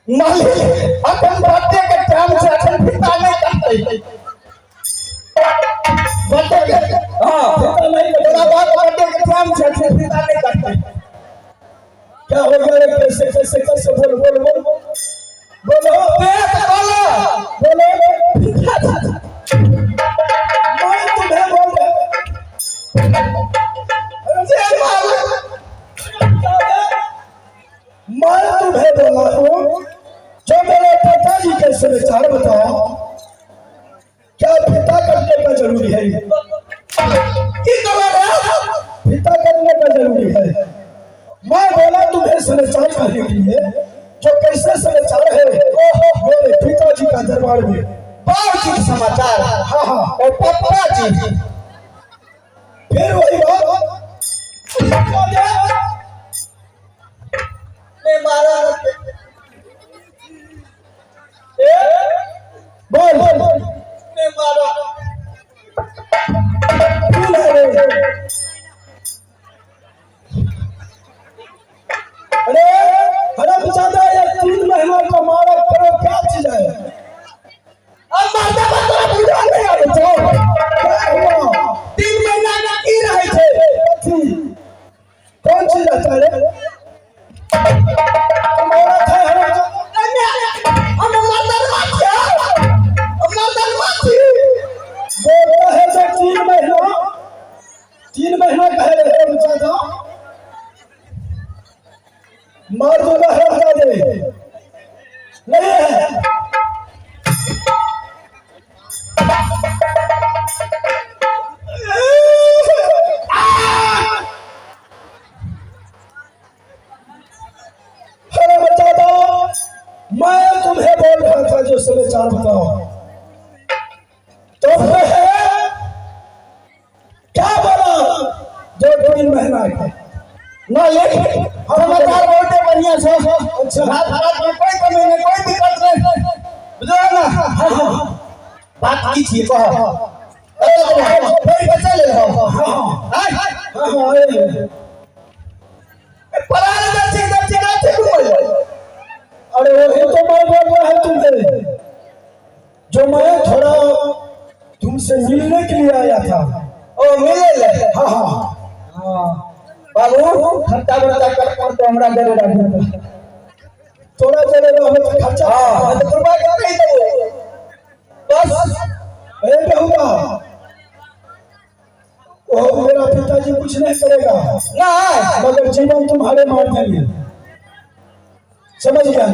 मालिक अपन बर्थडे के टाइम से अपन पिता नहीं करते बर्थडे के हां पिता नहीं तेरा बात बर्थडे के टाइम से अपन पिता नहीं करते क्या हो गया कैसे कैसे कैसे बोल बोल बोल बोलो पेट बोलो बोलो मैं तुम्हें बोल मैं तुम्हें बोला हूँ जो मेरे पिताजी के समाचार बताओ क्या पिता करने का जरूरी है पिता करने का जरूरी है मैं बोला तुम्हें समाचार कहने के लिए जो कैसे समाचार है मेरे पिताजी का दरबार में बाबूजी के समाचार हाँ हाँ और पापा जी फिर वही बात मारा बोल मैं मारा अरे हरम ज्यादा या 3 महीना का मारा करो क्या चीज है अब मारता मारता बुरा नहीं आ बच्चों क्या हुआ 3 महीना ना की रहे थे कौन चीज रहता है मार दूंगा हटा दे नहीं है अरे बच्चा दो मैं तुम्हें बोल रहा था जो समाचार बताओ तो क्या बोला जो 3 महीना है ना लेकिन समाचार बोलते बढ़िया से अच्छा भारत में कोई कमी नहीं कोई दिक्कत नहीं बुझो ना बात की थी कहो अरे कोई बचा ले हो हां पराने बच्चे बच्चे नाचे बोल अरे वो तो मैं बोल रहा है तुमसे जो मैं थोड़ा तुमसे मिलने के लिए आया था ओ मिले ले हां हां बाबू खर्चा बर्चा कर तो हमरा दे रहा थोड़ा चले हो तो खर्चा हां तो कृपा कर नहीं दो बस ए कहूंगा ओ मेरा पिताजी कुछ नहीं करेगा ना मगर जीवन तुम्हारे मार देंगे समझ गया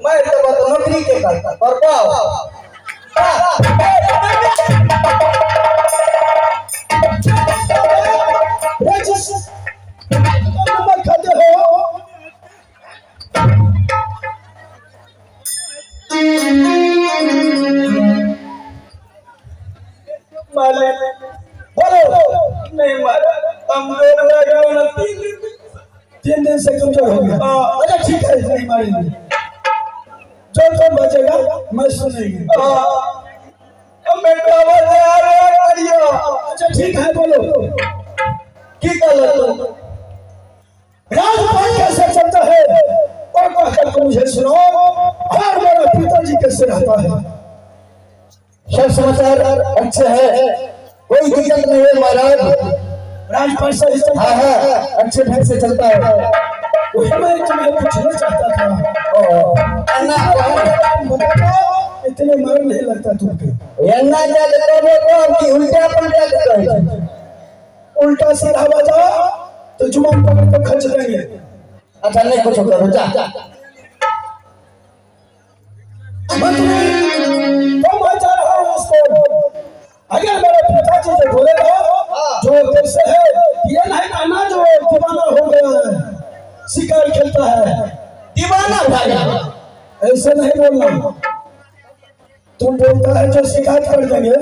मैं तो नौकरी के करता और पाओ खाते हो बोलो नहीं मारा हम 3 दिन से कमजोर हो गया अच्छा ठीक है नहीं मारेंगे जो कौन बचेगा मैं सुनेंगे अच्छा ठीक है बोलो की गलत राजपाल कैसे चलता है और कहकर को मुझे सुनो और मेरा पिताजी कैसे रहता है सब समाचार अच्छे है कोई दिक्कत नहीं है महाराज राजपाल सही हाँ हाँ अच्छे ढंग से चलता है वही मैं तुम्हें पूछना चाहता था इतने मार नहीं लगता तुमको उल्टा सीधा बजा तो जुम्मन पकड़ को खर्च देंगे अच्छा नहीं कुछ करो जा मैं जा रहा हूँ उसको अगर मेरे पिताजी से बोलेगा जो कैसे है ये नहीं कहना जो दीवाना हो गया है शिकार खेलता है दीवाना भाई ऐसे नहीं बोलना तुम बोलता है जो शिकायत कर देंगे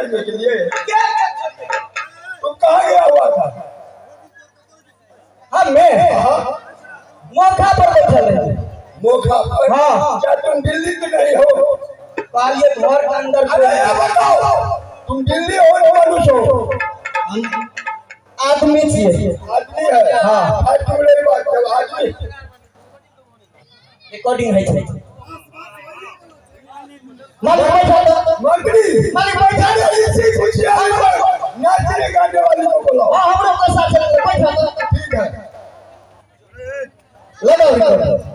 करने के लिए? क्या तुम कहाँ गया हुआ था? हाँ मैं मोखा पर बैठा है। मोखा पर? हाँ। क्या तुम दिल्ली के नहीं हो? कालिए घर के अंदर अरे ये बताओ, तुम दिल्ली हो या मनुष्य हो? आदमी छिए। आदमी है? हाँ। आज तुम मेरी बात करो, आदमी रिकॉर्डिंग है छै। मालिक बैठा दो। मंत्री मालिक बैठा दो। इसी खुशहाली पर नाचने गाने वाली को बुलाओ। हाँ हमरो के साथ चल बैठा दो। ठीक है, लगाओ रिकॉर्ड।